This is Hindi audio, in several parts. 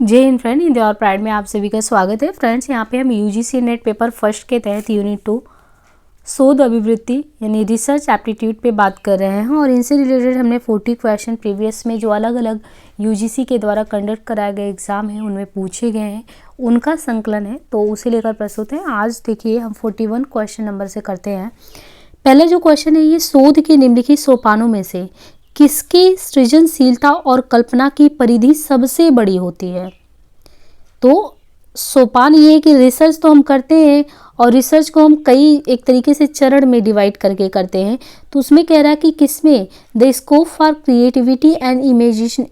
जय हिंद फ्रेंड, हिंदी और प्राइड में आप सभी का स्वागत है। फ्रेंड्स, यहाँ पे हम यूजीसी नेट पेपर फर्स्ट के तहत यूनिट 2 शोध अभिवृत्ति यानी रिसर्च एप्टीट्यूड पे बात कर रहे हैं और इनसे रिलेटेड हमने 40 क्वेश्चन प्रीवियस में जो अलग अलग यूजीसी के द्वारा कंडक्ट कराए गए एग्जाम हैं उनमें पूछे गए हैं, उनका संकलन है, तो उसे लेकर प्रस्तुत है। आज देखिए हम 41 क्वेश्चन नंबर से करते हैं। पहला जो क्वेश्चन है, ये शोध के निम्नलिखित सोपानों में से किसकी सृजनशीलता और कल्पना की परिधि सबसे बड़ी होती है? तो सोपान ये है कि रिसर्च तो हम करते हैं और रिसर्च को हम कई एक तरीके से चरण में डिवाइड करके करते हैं। तो उसमें कह रहा है कि किसमें the scope for creativity and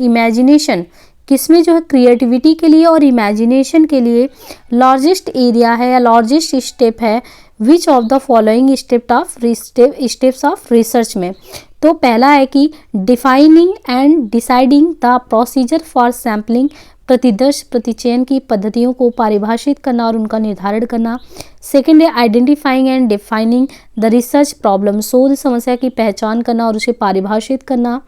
imagination, किसमें जो है क्रिएटिविटी के लिए और इमेजिनेशन के लिए लार्जेस्ट एरिया है या लार्जेस्ट स्टेप है। विच of the following steps of research में, तो पहला है कि defining and deciding the procedure for sampling, प्रतिदर्श प्रतिचयन की पद्धतियों को परिभाषित करना और उनका निर्धारण करना। सेकेंड है identifying and defining the research problem, शोध समस्या की पहचान करना और उसे परिभाषित करना।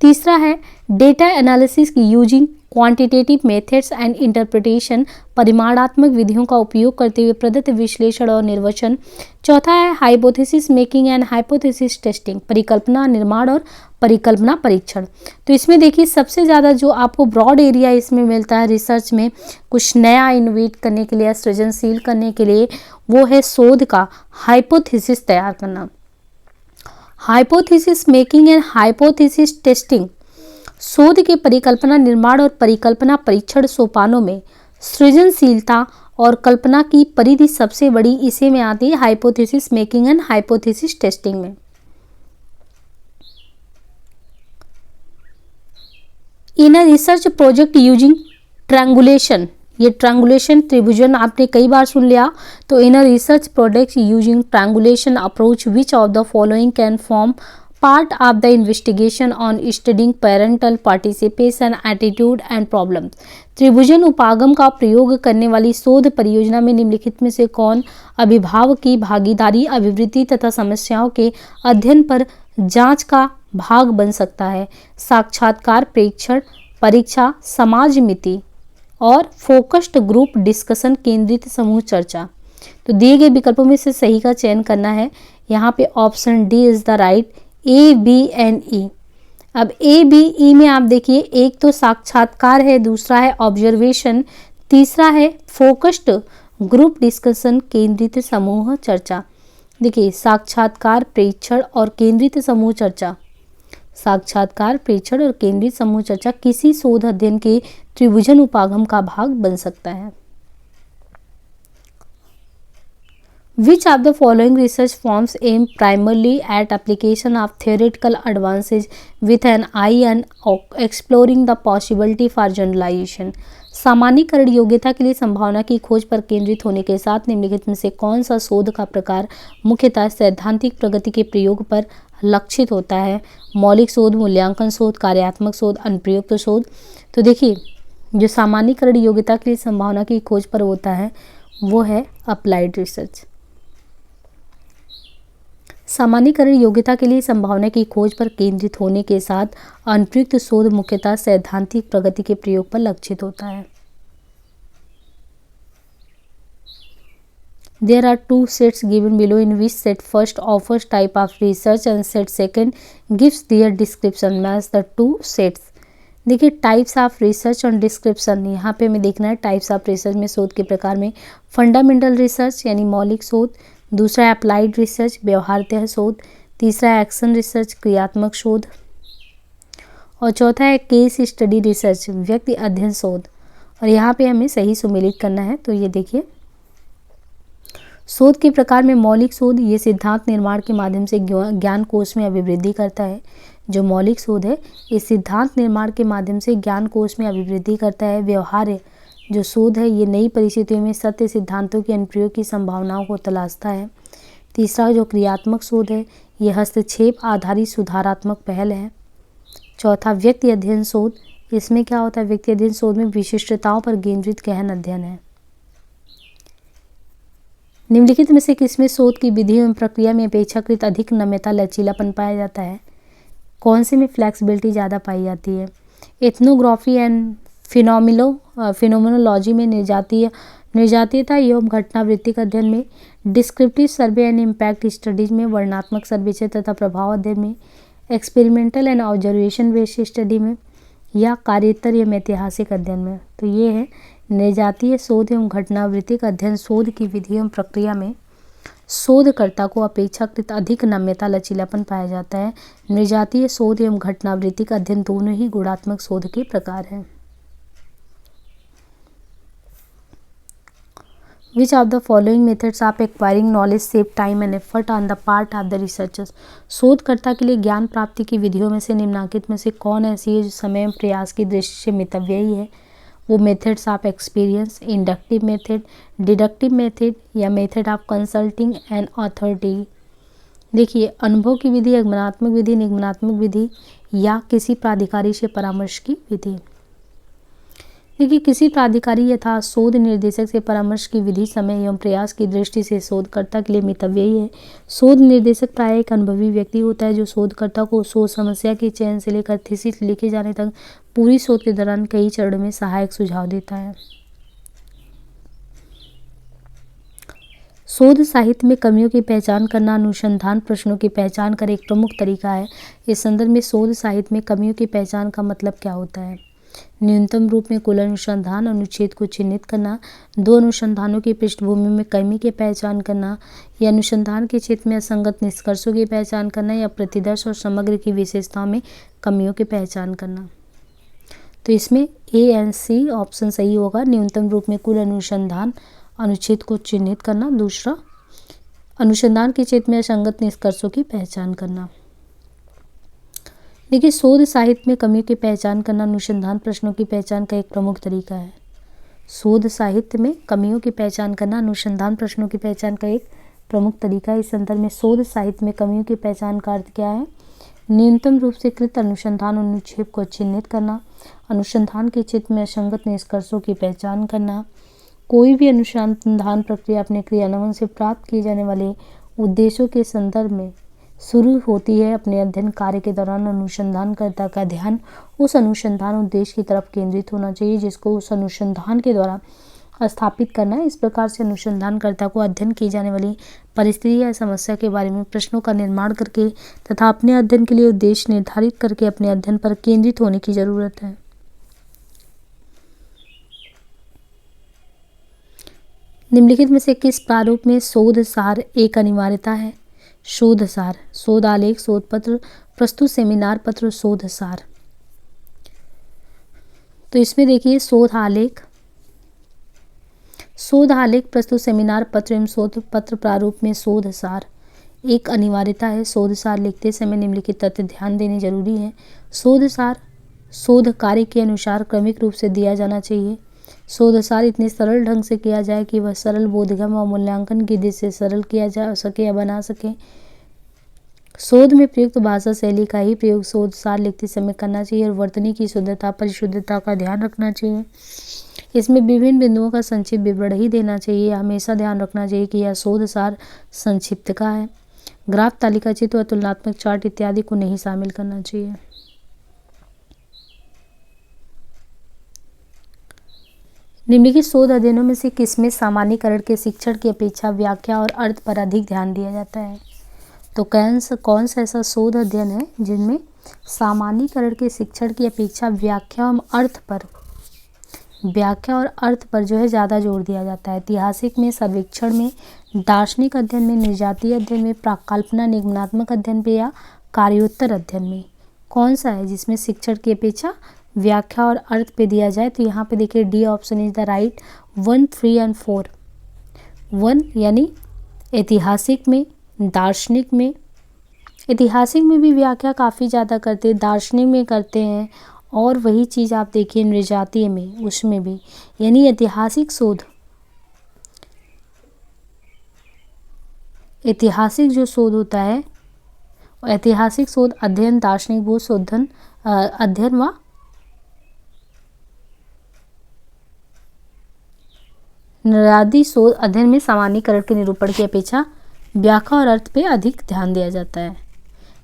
तीसरा है data analysis using quantitative methods and interpretation, परिमाणात्मक विधियों का उपयोग करते हुए प्रदत्त विश्लेषण और निर्वचन। चौथा है hypothesis making and hypothesis testing, परिकल्पना निर्माण और परिकल्पना परीक्षण। तो इसमें देखिए सबसे ज़्यादा जो आपको ब्रॉड एरिया इसमें मिलता है रिसर्च में कुछ नया इनोवेट करने के लिए, सृजनशील करने के लिए, वो है शोध का हाइपोथेसिस तैयार करना। Hypothesis making and hypothesis testing, शोध के परिकल्पना निर्माण और परिकल्पना परीक्षण सोपानों में सृजनशीलता और कल्पना की परिधि सबसे बड़ी इसी में आती है, hypothesis making and hypothesis testing में। In a research project using triangulation, ये ट्रायंगुलेशन त्रिभुजन आपने कई बार सुन लिया। तो in a research project using triangulation approach which of the following can form part of the investigation on studying parental participation attitude and problems. त्रिभुजन उपागम का प्रयोग करने वाली शोध परियोजना में निम्नलिखित में से कौन अभिभावक की भागीदारी, अभिवृद्धि तथा समस्याओं के अध्ययन पर जांच का भाग बन सकता है? साक्षात्कार, प्रेक्षण, परीक्षा, समाज मिति और फोकस्ड ग्रुप डिस्कशन, केंद्रित समूह चर्चा। तो दिए गए विकल्पों में से सही का चयन करना है। यहाँ पे option D is the right, A, B and E. अब ए, बी, ई में आप देखिए एक तो साक्षात्कार है, दूसरा है ऑब्जर्वेशन, तीसरा है फोकस्ड ग्रुप डिस्कशन, केंद्रित समूह चर्चा। देखिए साक्षात्कार, प्रेक्षण और केंद्रित समूह चर्चा, साक्षात्कार, प्रेक्षण और केंद्रित समूह चर्चा किसी शोध अध्ययन के त्रिभुजन उपागम का भाग बन सकता है। Which of the following research forms aim primarily at application of theoretical advances with an eye on exploring the possibility for generalization? सामान्यीकरण योग्यता के लिए संभावना की खोज पर केंद्रित होने के साथ निम्नलिखित में से कौन सा शोध का प्रकार मुख्यतः सैद्धांतिक प्रगति के प्रयोग पर लक्षित होता है? मौलिक शोध, मूल्यांकन शोध, कार्यात्मक शोध, अनुप्रयुक्त शोध। तो देखिए जो सामान्यीकरण योग्यता के लिए संभावना की खोज पर होता है वो है अप्लाइड रिसर्च। सामान्यीकरण योग्यता के लिए संभावना की खोज पर केंद्रित होने के साथ अनुप्रयुक्त शोध मुख्यतः सैद्धांतिक प्रगति के प्रयोग पर लक्षित होता है। There are two sets given below in which set first offers type of research and set second gives their description. Match the two sets. देखिए टाइप्स ऑफ रिसर्च और डिस्क्रिप्शन, यहाँ पे हमें देखना है टाइप्स ऑफ रिसर्च में शोध के प्रकार में फंडामेंटल रिसर्च यानी मौलिक शोध, दूसरा है अप्लाइड रिसर्च व्यवहार्य शोध, तीसरा है एक्शन रिसर्च क्रियात्मक शोध और चौथा है केस स्टडी रिसर्च व्यक्ति अध्ययन शोध। और यहाँ पे हमें सही सुमेलित करना है। तो ये देखिए शोध के प्रकार में मौलिक शोध ये सिद्धांत निर्माण के माध्यम से ज्ञान कोश में अभिवृद्धि करता है। जो मौलिक शोध है इस सिद्धांत निर्माण के माध्यम से ज्ञान कोश में अभिवृद्धि करता है। व्यवहार्य जो शोध है ये नई परिस्थितियों में सत्य सिद्धांतों के अनुप्रयोग की संभावनाओं को तलाशता है। तीसरा जो क्रियात्मक शोध है ये हस्तक्षेप आधारित सुधारात्मक पहल है। चौथा व्यक्ति अध्ययन शोध, इसमें क्या होता है व्यक्ति अध्ययन शोध में विशिष्टताओं पर केंद्रित गहन अध्ययन है। निम्नलिखित में से किसमें शोध की विधि एवं प्रक्रिया में अपेक्षाकृत अधिक नम्यता लचीलापन पाया जाता है? कौन से में फ्लेक्सिबिलिटी ज़्यादा पाई जाती है? एथनोग्राफी एंड फिनोमिनोलॉजी में निर्जातीयता एवं घटनावृत्तिक अध्ययन में, descriptive survey and impact studies में, वर्णनात्मक सर्वेक्षण तथा प्रभाव अध्ययन में, experimental and observation based study में, या कार्योत्तर एवं ऐतिहासिक अध्ययन में। तो ये है निर्जातीय शोध एवं घटनावृत्तिक अध्ययन। शोध की विधि एवं प्रक्रिया में शोधकर्ता को अपेक्षाकृत अधिक नम्यता लचीलापन पाया जाता है। निर्जातीय शोध एवं घटनावृत्तिक अध्ययन दोनों ही गुणात्मक शोध के प्रकार हैं। Which of the following methods of acquiring knowledge save time and effort on the part of the researchers? शोधकर्ता के लिए ज्ञान प्राप्ति की विधियों में से निम्नलिखित में से कौन ऐसी है जो समय एवं प्रयास की दृष्टि से मितव्ययी है? वो methods of experience, inductive method, deductive method या method of consulting and authority. देखिए, अनुभव की विधि, आगमनात्मक विधि, निगमनात्मक विधि या किसी प्राधिकारी से परामर्श की विधि। देखिए, किसी प्राधिकारी यथा शोध निर्देशक से परामर्श की विधि समय एवं प्रयास की दृष्टि से शोधकर्ता के लिए मितव्ययी है। शोध निर्देशक प्रायः एक अनुभवी व्यक्ति होता है जो शोधकर्ता को शोध समस्या के चयन से लेकर थीसिस लिखे जाने तक पूरी शोध के दौरान कई चरणों में सहायक सुझाव देता है। शोध साहित्य में कमियों की पहचान करना अनुसंधान प्रश्नों की पहचान कर एक प्रमुख तरीका है। इस संदर्भ में शोध साहित्य में कमियों की पहचान का मतलब क्या होता है? न्यूनतम रूप में कुल अनुसंधान अनुच्छेद को चिन्हित करना, दो अनुसंधानों की पृष्ठभूमि में कमी की पहचान करना, या अनुसंधान के क्षेत्र में असंगत निष्कर्षों की पहचान करना, या प्रतिदर्श और समग्र की विशेषताओं में कमियों की पहचान करना। तो इसमें ए एंड सी ऑप्शन सही होगा। न्यूनतम रूप में कुल अनुसंधान अनुच्छेद को चिन्हित करना, दूसरा अनुसंधान के क्षेत्र में असंगत निष्कर्षों की पहचान करना। देखिए, शोध साहित्य में कमियों की पहचान करना अनुसंधान प्रश्नों की पहचान का एक प्रमुख तरीका है। शोध साहित्य में कमियों की पहचान करना अनुसंधान प्रश्नों की पहचान का एक प्रमुख तरीका है। इस संदर्भ में शोध साहित्य में कमियों की पहचान का अर्थ क्या है? न्यूनतम रूप से कृत अनुसंधान अनुच्छेद को चिन्हित करना, अनुसंधान के क्षेत्र में असंगत निष्कर्षों की पहचान करना, कोई भी अनुसंधान प्रक्रिया अपने क्रियान्वयन से प्राप्त किए जाने वाले उद्देश्यों के संदर्भ में शुरू होती है। अपने अध्ययन कार्य के दौरान अनुसंधानकर्ता का ध्यान उस अनुसंधान उद्देश्य की तरफ केंद्रित होना चाहिए जिसको उस अनुसंधान के द्वारा स्थापित करना है। इस प्रकार से अनुसंधानकर्ता को अध्ययन की जाने वाली परिस्थिति या समस्या के बारे में प्रश्नों का निर्माण करके तथा अपने अध्ययन के लिए उद्देश्य निर्धारित करके अपने अध्ययन पर केंद्रित होने की जरूरत है। निम्नलिखित में से किस प्रारूप में शोध सार एक अनिवार्यता है? शोध सार, शोध आलेख, शोध पत्र, प्रस्तुत सेमिनार पत्र, शोध सार। तो इसमें देखिए, शोध आलेख प्रस्तुत सेमिनार पत्र एवं शोध पत्र प्रारूप में शोध सार एक अनिवार्यता है। शोध सार लिखते समय निम्नलिखित तथ्य ध्यान देने जरूरी है। शोध सार शोध कार्य के अनुसार क्रमिक रूप से दिया जाना चाहिए। शोध सार इतने सरल ढंग से किया जाए कि वह सरल बोधगम्य और मूल्यांकन की दृष्टि से सरल किया जा सके या बना सके। शोध में प्रयुक्त भाषा शैली का ही प्रयोग शोध सार लिखते समय करना चाहिए और वर्तनी की शुद्धता परिशुद्धता का ध्यान रखना चाहिए। इसमें विभिन्न बिंदुओं का संक्षिप्त विवरण ही देना चाहिए। हमेशा ध्यान रखना चाहिए कि यह शोध सार संक्षिप्त का है। ग्राफ, तालिका चित्र और तुलनात्मक चार्ट इत्यादि को नहीं शामिल करना चाहिए। निम्नलिखित शोध अध्ययनों में से किसमें सामान्यीकरण के शिक्षण की अपेक्षा व्याख्या और अर्थ पर अधिक ध्यान दिया जाता है? तो कौन सा ऐसा शोध अध्ययन है जिनमें सामान्यीकरण के शिक्षण की अपेक्षा व्याख्या और अर्थ पर जो है ज़्यादा जोर दिया जाता है? ऐतिहासिक में, सर्वेक्षण में, दार्शनिक अध्ययन में, निर्जातीय अध्ययन में, प्राक्कल्पना निगमनात्मक अध्ययन पे या कार्योत्तर अध्ययन में? कौन सा है जिसमें शिक्षण की अपेक्षा व्याख्या और अर्थ पे दिया जाए? तो यहाँ पे देखिए, D option is the right. 1, 3 and 4। 1 यानी ऐतिहासिक में, दार्शनिक में, ऐतिहासिक में भी व्याख्या काफ़ी ज़्यादा करते हैं, दार्शनिक में करते हैं, और वही चीज़ आप देखिए निर्जातीय में, उसमें भी। यानी ऐतिहासिक शोध, ऐतिहासिक जो शोध होता है, ऐतिहासिक शोध अध्ययन, दार्शनिक बोध शोधन अध्ययन व निर्जातीय शोध अध्ययन में सामान्यीकरण के निरूपण की अपेक्षा व्याख्या और अर्थ पे अधिक ध्यान दिया जाता है।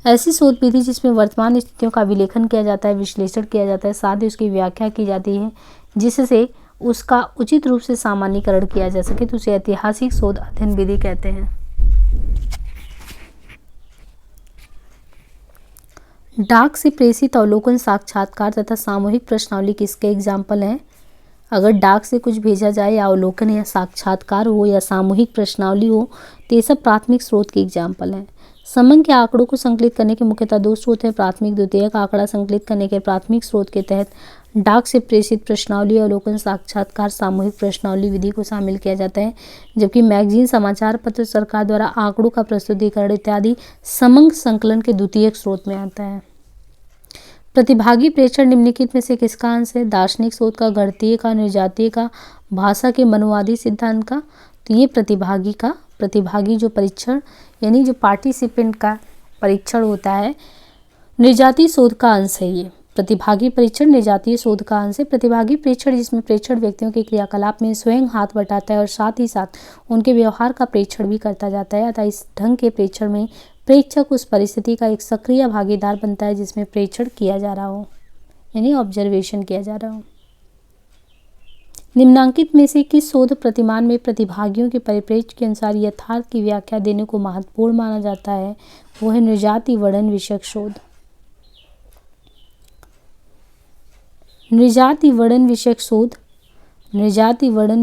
ऐसी शोध विधि जिसमें वर्तमान स्थितियों का विलेखन किया जाता है, विश्लेषण किया जाता है, साथ ही उसकी व्याख्या की जाती है जिससे उसका उचित रूप से सामान्यीकरण किया जा सके, तो उसे ऐतिहासिक शोध अध्ययन विधि कहते हैं। डाक से प्रेषित अवलोकन, साक्षात्कार तथा सामूहिक प्रश्नावली किसके एग्जाम्पल हैं? अगर डाक से कुछ भेजा जाए या अवलोकन या साक्षात्कार हो या सामूहिक प्रश्नावली हो तो ये सब प्राथमिक स्रोत के एग्जाम्पल हैं। समंक के आंकड़ों को संकलित करने के मुख्यतः दो स्रोत हैं, प्राथमिक द्वितीयक। आंकड़ा संकलित करने के प्राथमिक स्रोत के तहत डाक से प्रेषित प्रश्नावली, अवलोकन, साक्षात्कार, सामूहिक प्रश्नावली विधि को शामिल किया जाता है, जबकि मैगजीन, समाचार पत्र, सरकार द्वारा आंकड़ों का प्रस्तुतिकरण इत्यादि समंक संकलन के द्वितीयक स्रोत में आता है। प्रतिभागी प्रेक्षण निम्नलिखित में से किसका अंश है? दार्शनिक शोध का, गणितीय का, निर्जातीय का, भाषा के मनोवादी सिद्धांत का। तो ये प्रतिभागी जो परीक्षण यानी जो पार्टिसिपेंट का परीक्षण होता है, निर्जातीय शोध का अंश है। ये प्रतिभागी परीक्षण निर्जातीय शोध का अंश है। प्रतिभागी प्रेक्षण जिसमें प्रेक्षण व्यक्तियों के क्रियाकलाप में स्वयं हाथ बटाता है और साथ ही साथ उनके व्यवहार का प्रेक्षण भी करता जाता है, अतः इस ढंग के प्रेक्षण में प्रेक्षक उस परिस्थिति का एक सक्रिय भागीदार बनता है जिसमें प्रेक्षण किया जा रहा हो, यानी ऑब्जर्वेशन किया जा रहा हो। निम्नांकित में से किस शोध प्रतिमान में प्रतिभागियों के परिप्रेक्ष्य के अनुसार यथार्थ की व्याख्या देने को महत्वपूर्ण माना जाता है? वो है निर्जातीय वर्णन विषयक शोध। निर्जातीय वर्णन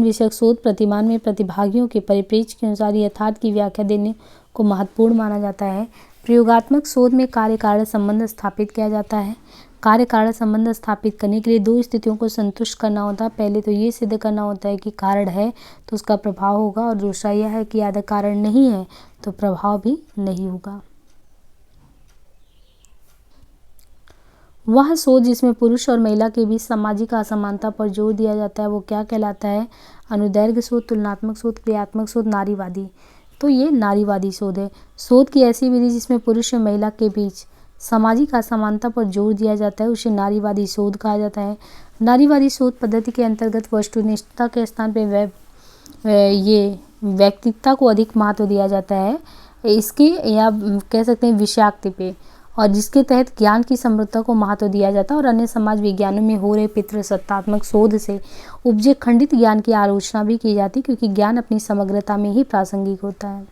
विषयक शोध प्रतिमान में प्रतिभागियों के परिप्रेक्ष्य के अनुसार यथार्थ की व्याख्या देने को महत्वपूर्ण माना जाता है। प्रयोगात्मक शोध में कार्य कारण संबंध स्थापित किया जाता है। कार्य कारण संबंध स्थापित करने के लिए दो स्थितियों को संतुष्ट करना होता है। पहले तो ये सिद्ध करना होता है कि कारण है तो उसका प्रभाव होगा, और दूसरा यह है कि यदि कारण नहीं है तो प्रभाव भी नहीं होगा। वह शोध जिसमें पुरुष और महिला के बीच सामाजिक असमानता पर जोर दिया जाता है वो क्या कहलाता है? अनुदैर्घ्य शोध, तुलनात्मक शोध, क्रियात्मक शोध, नारीवादी। तो ये नारीवादी शोध है। शोध की ऐसी विधि जिसमें पुरुष और महिला के बीच सामाजिक असमानता पर जोर दिया जाता है उसे नारीवादी शोध कहा जाता है। नारीवादी शोध पद्धति के अंतर्गत वस्तुनिष्ठता के स्थान पर ये व्यक्तित्व को अधिक महत्व दिया जाता है, इसके या कह सकते हैं विषयाक्ति पे, और जिसके तहत ज्ञान की समृद्धता को महत्व दिया जाता है और अन्य समाज विज्ञानों में हो रहे पितृसत्तात्मक शोध से उपजे खंडित ज्ञान की आलोचना भी की जाती, क्योंकि ज्ञान अपनी समग्रता में ही प्रासंगिक होता है।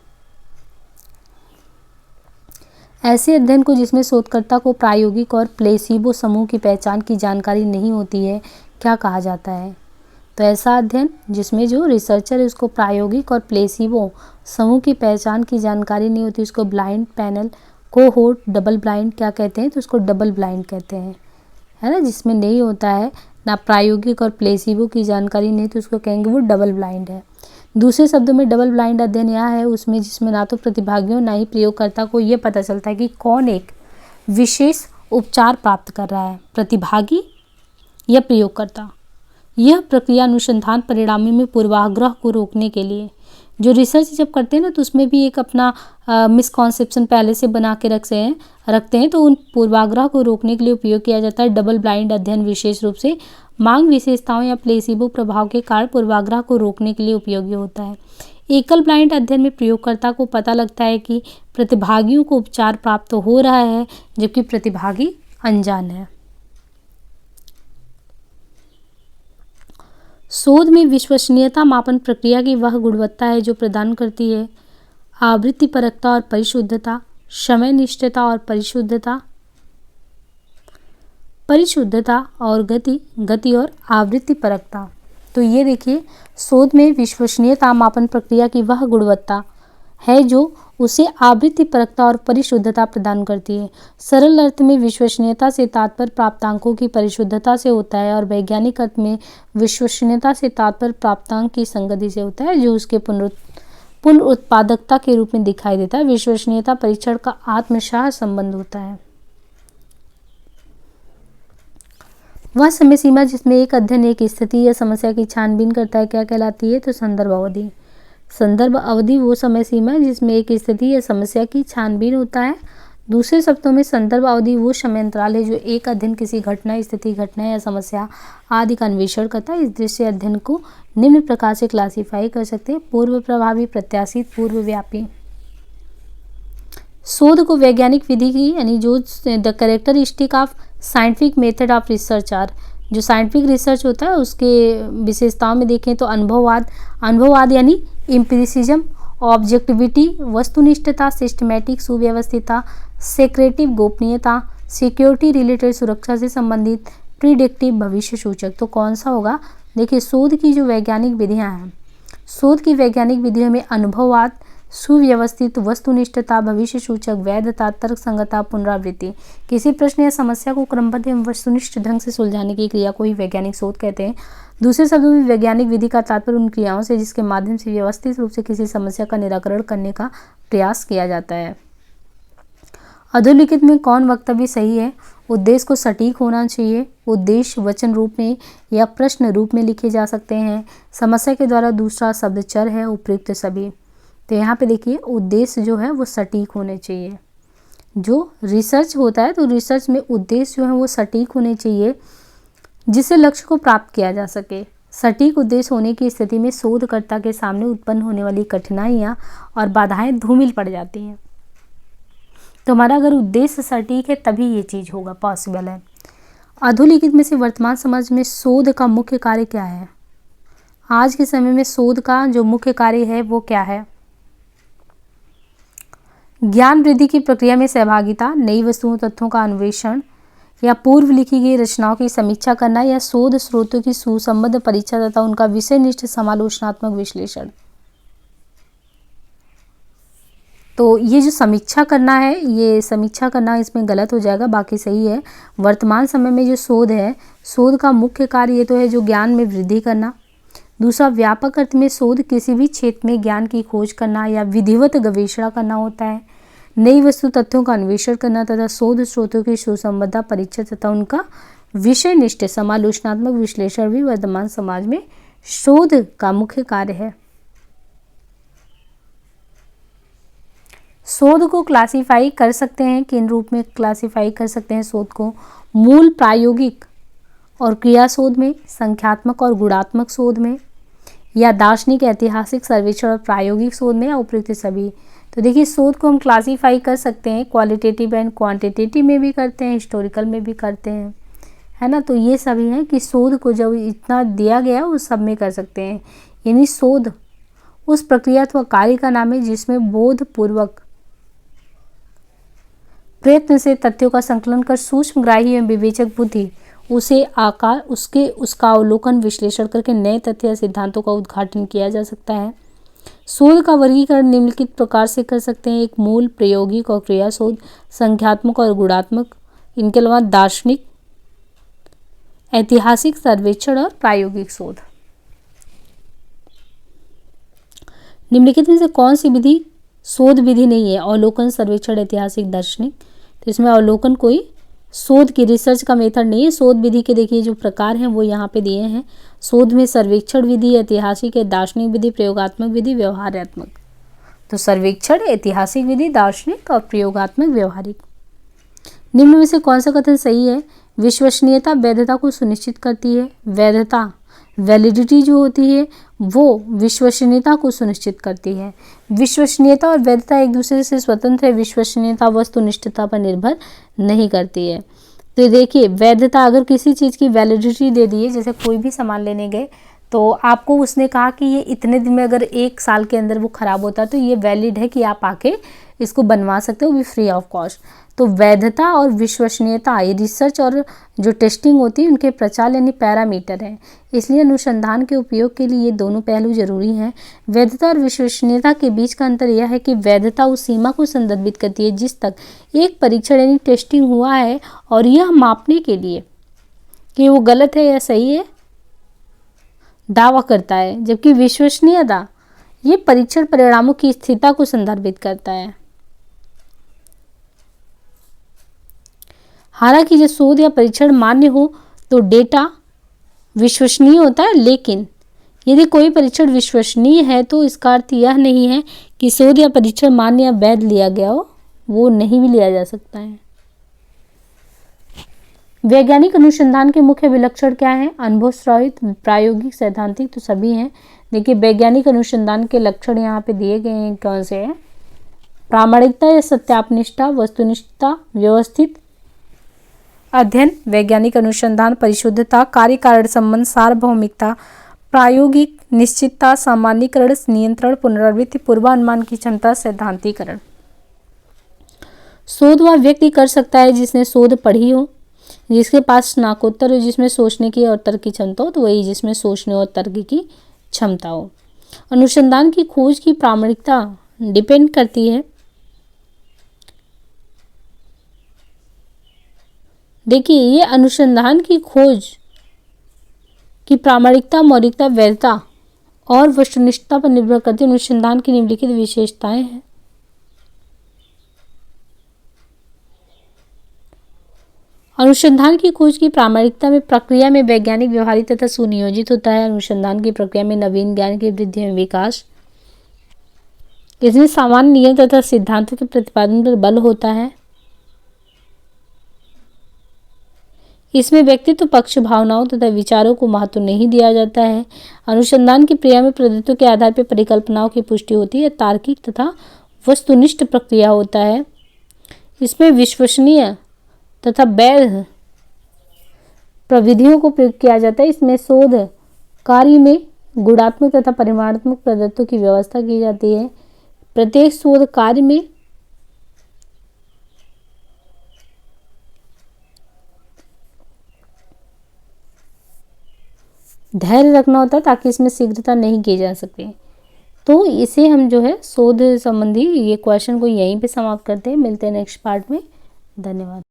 ऐसे अध्ययन को जिसमें शोधकर्ता को प्रायोगिक और प्लेसिबो समूह की पहचान की जानकारी नहीं होती है क्या कहा जाता है? तो ऐसा अध्ययन जिसमें जो रिसर्चर है उसको प्रायोगिक और प्लेसिबो समूह की पहचान की जानकारी नहीं होती, उसको blind panel, cohort, double blind क्या कहते हैं? तो उसको डबल ब्लाइंड कहते हैं, है ना। जिसमें नहीं होता है ना प्रायोगिक और प्लेसिबो की जानकारी नहीं तो उसको कहेंगे वो डबल ब्लाइंड है। दूसरे शब्दों में डबल ब्लाइंड अध्ययन यह है उसमें जिसमें ना तो प्रतिभागियों ना ही प्रयोगकर्ता को ये पता चलता है कि कौन एक विशेष उपचार प्राप्त कर रहा है, प्रतिभागी या प्रयोगकर्ता। यह प्रक्रिया अनुसंधान परिणामों में पूर्वाग्रह को रोकने के लिए, जो रिसर्च जब करते हैं ना तो उसमें भी एक अपना मिसकॉन्सेप्शन पहले से बना के रखते हैं, तो उन पूर्वाग्रह को रोकने के लिए उपयोग किया जाता है डबल ब्लाइंड अध्ययन। विशेष रूप से मांग विशेषताओं या प्लेसिबो प्रभाव के कारण पूर्वाग्रह को रोकने के लिए उपयोगी होता है। एकल ब्लाइंड अध्ययन में प्रयोगकर्ता को पता लगता है कि प्रतिभागियों को उपचार प्राप्त हो रहा है जबकि प्रतिभागी अनजान है। शोध में विश्वसनीयता मापन प्रक्रिया की वह गुणवत्ता है जो प्रदान करती है आवृत्तिपरकता और परिशुद्धता, समयनिष्ठता और परिशुद्धता और गति और आवृत्तिपरकता। तो ये देखिए, शोध में विश्वसनीयता मापन प्रक्रिया की वह गुणवत्ता है जो उसे आवृत्तिपरकता और परिशुद्धता प्रदान करती है। सरल अर्थ में विश्वसनीयता से तात्पर्य प्राप्तांकों की परिशुद्धता से होता है और वैज्ञानिक अर्थ में विश्वसनीयता से तात्पर्य प्राप्तांक की संगति से होता है जो उसके पुनरुत्पादकता के रूप में दिखाई देता है। विश्वसनीयता परीक्षण का आत्मसाह संबंध होता है। वह समय सीमा जिसमें एक अध्ययन एक स्थिति या समस्या की छानबीन करता है क्या कहलाती है? तो संदर्भ अवधि। संदर्भ अवधि वो समय सीमा है जिसमें एक स्थिति या समस्या की छानबीन होता है। दूसरे शब्दों में संदर्भ अवधि वो समय अंतराल है जो एक अध्ययन किसी घटना, स्थिति, घटना या समस्या आदि का अन्वेषण करता है। इस दृष्टि अध्ययन को निम्न प्रकार से क्लासीफाई कर सकते हैं: पूर्व प्रभावी, प्रत्याशित, पूर्वव्यापी। शोध को वैज्ञानिक विधि की यानी जो the characteristic of scientific method of research are, जो साइंटिफिक रिसर्च होता है उसके विशेषताओं में देखें तो अनुभववाद यानी इम्पिरिसिज्म, ऑब्जेक्टिविटी वस्तुनिष्ठता, सिस्टमैटिक सुव्यवस्थितता, सेक्रेटिव गोपनीयता, सिक्योरिटी रिलेटेड सुरक्षा से संबंधित, प्रिडिक्टिव भविष्य सूचक। तो कौन सा होगा? देखिए शोध की जो वैज्ञानिक विधियां हैं, शोध की वैज्ञानिक विधियों में अनुभववाद, सुव्यवस्थित, वस्तुनिष्ठता, भविष्य सूचक, वैधता, तर्कसंगता, पुनरावृत्ति। किसी प्रश्न या समस्या को क्रमबद्ध एवं वस्तुनिष्ठ ढंग से सुलझाने की क्रिया को ही वैज्ञानिक शोध कहते हैं। दूसरे शब्दों में वैज्ञानिक विधि का तात्पर्य उन क्रियाओं से जिसके माध्यम से व्यवस्थित रूप से किसी समस्या का निराकरण करने का प्रयास किया जाता है। अधोलिखित में कौन वक्तव्य सही है? उद्देश्य को सटीक होना चाहिए। उद्देश्य वचन रूप में या प्रश्न रूप में लिखे जा सकते हैं। समस्या के द्वारा दूसरा शब्द चर है। उपयुक्त सभी। तो यहाँ पे देखिए उद्देश्य जो है वो सटीक होने चाहिए। जो रिसर्च होता है तो रिसर्च में उद्देश्य जो है वो सटीक होने चाहिए जिससे लक्ष्य को प्राप्त किया जा सके। सटीक उद्देश्य होने की स्थिति में शोधकर्ता के सामने उत्पन्न होने वाली कठिनाइयाँ और बाधाएं धूमिल पड़ जाती हैं। तो हमारा अगर उद्देश्य सटीक है तभी ये चीज़ होगा, पॉसिबल है। अधोलिखित में से वर्तमान समाज में शोध का मुख्य कार्य क्या है? आज के समय में शोध का जो मुख्य कार्य है वो क्या है? ज्ञान वृद्धि की प्रक्रिया में सहभागिता, नई वस्तुओं तथ्यों का अन्वेषण या पूर्व लिखी गई रचनाओं की समीक्षा करना या शोध स्रोतों की सुसंबद्ध परीक्षा तथा उनका विषयनिष्ठ समालोचनात्मक विश्लेषण। तो ये जो समीक्षा करना है, ये समीक्षा करना इसमें गलत हो जाएगा, बाकी सही है। वर्तमान समय में जो शोध है, शोध का मुख्य कार्य ये तो है जो ज्ञान में वृद्धि करना। दूसरा, व्यापक अर्थ में शोध किसी भी क्षेत्र में ज्ञान की खोज करना या विधिवत गवेषणा करना होता है। नई वस्तु तथ्यों का अन्वेषण करना तथा शोध स्रोतों की सुसंबद्धता परीक्षा तथा उनका विषयनिष्ठ समालोचनात्मक विश्लेषण भी वर्तमान समाज में शोध का मुख्य कार्य है। शोध को क्लासिफाई कर सकते हैं, किन रूप में क्लासिफाई कर सकते हैं शोध को? मूल, प्रायोगिक और क्रिया शोध में, संख्यात्मक और गुणात्मक शोध में, या दार्शनिक, ऐतिहासिक, सर्वेक्षण और प्रायोगिक शोध में, या उपयुक्त सभी। तो देखिए शोध को हम क्लासिफाई कर सकते हैं, क्वालिटेटिव एंड क्वांटिटेटिव में भी करते हैं, हिस्टोरिकल में भी करते हैं, है ना। तो ये सभी हैं कि शोध को जब इतना दिया गया उस सब में कर सकते हैं। यानी शोध उस प्रक्रिया अथवा कार्य का नाम है जिसमें बोधपूर्वक प्रयत्न से तथ्यों का संकलन कर सूक्ष्मग्राही एवं विवेचक बुद्धि उसका अवलोकन विश्लेषण करके नए तथ्य या सिद्धांतों का उद्घाटन किया जा सकता है। शोध का वर्गीकरण निम्नलिखित प्रकार से कर सकते हैं: एक, मूल, प्रायोगिक और क्रिया शोध, संख्यात्मक और गुणात्मक, इनके अलावा दार्शनिक, ऐतिहासिक, सर्वेक्षण और प्रायोगिक शोध। निम्नलिखित में से कौन सी विधि शोध विधि नहीं है? अवलोकन, सर्वेक्षण, ऐतिहासिक, दार्शनिक। तो इसमें अवलोकन कोई शोध की रिसर्च का मेथड नहीं है। शोध विधि के देखिए जो प्रकार हैं वो यहाँ पे दिए हैं। शोध में सर्वेक्षण विधि, ऐतिहासिक है, दार्शनिक विधि, प्रयोगात्मक विधि, व्यवहारात्मक। तो सर्वेक्षण, ऐतिहासिक विधि, दार्शनिक और प्रयोगात्मक, व्यवहारिक। निम्न में से कौन सा कथन सही है? विश्वसनीयता वैधता को सुनिश्चित करती है। वैधता, वैलिडिटी जो होती है वो विश्वसनीयता को सुनिश्चित करती है। विश्वसनीयता और वैधता एक दूसरे से स्वतंत्र है। विश्वसनीयता वस्तुनिष्ठता पर निर्भर नहीं करती है। तो देखिए वैधता, अगर किसी चीज़ की वैलिडिटी दे दी है, जैसे कोई भी सामान लेने गए तो आपको उसने कहा कि ये इतने दिन में, अगर 1 साल के अंदर वो ख़राब होता है तो ये वैलिड है कि आप आके इसको बनवा सकते हो, भी फ्री ऑफ कॉस्ट। तो वैधता और विश्वसनीयता, ये रिसर्च और जो टेस्टिंग होती है उनके प्रचार यानी पैरामीटर है। इसलिए अनुसंधान के उपयोग के लिए ये दोनों पहलू जरूरी हैं। वैधता और विश्वसनीयता के बीच का अंतर यह है कि वैधता उस सीमा को संदर्भित करती है जिस तक एक परीक्षण यानी टेस्टिंग हुआ है और यह मापने के लिए कि वो गलत है या सही है दावा करता है, जबकि विश्वसनीयता ये परीक्षण परिणामों की स्थिरता को संदर्भित करता है। हालांकि जब शोध या परीक्षण मान्य हो तो डेटा विश्वसनीय होता है, लेकिन यदि कोई परीक्षण विश्वसनीय है तो इसका अर्थ यह नहीं है कि शोध या परीक्षण मान्य या वैध लिया गया हो, वो नहीं भी लिया जा सकता है। वैज्ञानिक अनुसंधान के मुख्य विलक्षण क्या है? अनुभव सहित, प्रायोगिक, सैद्धांतिक, तो सभी हैं। देखिए वैज्ञानिक अनुसंधान के लक्षण यहाँ पे दिए गए हैं, कौन से हैं? प्रामाणिकता या सत्यापनिष्ठता, वस्तुनिष्ठता, व्यवस्थित अध्ययन, वैज्ञानिक अनुसंधान, परिशुद्धता, कार्य कारण संबंध, सार्वभौमिकता, प्रायोगिक निश्चितता, सामान्यीकरण, नियंत्रण, पुनरावृत्ति, पूर्वानुमान की क्षमता, सैद्धांतिकरण। शोध वह व्यक्ति कर सकता है जिसने शोध पढ़ी हो, जिसके पास स्नातकोत्तर हो, जिसमें सोचने की और तर्क की क्षमता हो, तो वही जिसमें सोचने और तर्क की क्षमता हो। अनुसंधान की खोज की प्रामाणिकता डिपेंड करती है, देखिए ये अनुसंधान की खोज की प्रामाणिकता, मौलिकता, वैधता और वस्तुनिष्ठता पर निर्भर करती है। अनुसंधान की निम्नलिखित विशेषताएं हैं। अनुसंधान की खोज की प्रामाणिकता में प्रक्रिया में वैज्ञानिक, व्यवहारिक तथा सुनियोजित होता है। अनुसंधान की प्रक्रिया में नवीन ज्ञान की वृद्धि एवं विकास, इसमें सामान्य नियम तथा सिद्धांतों के प्रतिपादन पर बल होता है। इसमें व्यक्तित्व पक्ष, भावनाओं तथा विचारों को महत्व नहीं दिया जाता है। अनुसंधान की प्रक्रिया में पद्धतियों के आधार पर परिकल्पनाओं की पुष्टि होती है। तार्किक तथा वस्तुनिष्ठ प्रक्रिया होता है। इसमें विश्वसनीय तथा वैध प्रविधियों को प्रयोग किया जाता है। इसमें शोध कार्य में गुणात्मक तथा परिमाणात्मक पद्धतियों की व्यवस्था की जाती है। प्रत्येक शोध कार्य में धैर्य रखना होता है ताकि इसमें शीघ्रता नहीं की जा सके। तो इसे हम जो है शोध संबंधी ये क्वेश्चन को यहीं पे समाप्त करते हैं। मिलते हैं नेक्स्ट पार्ट में। धन्यवाद।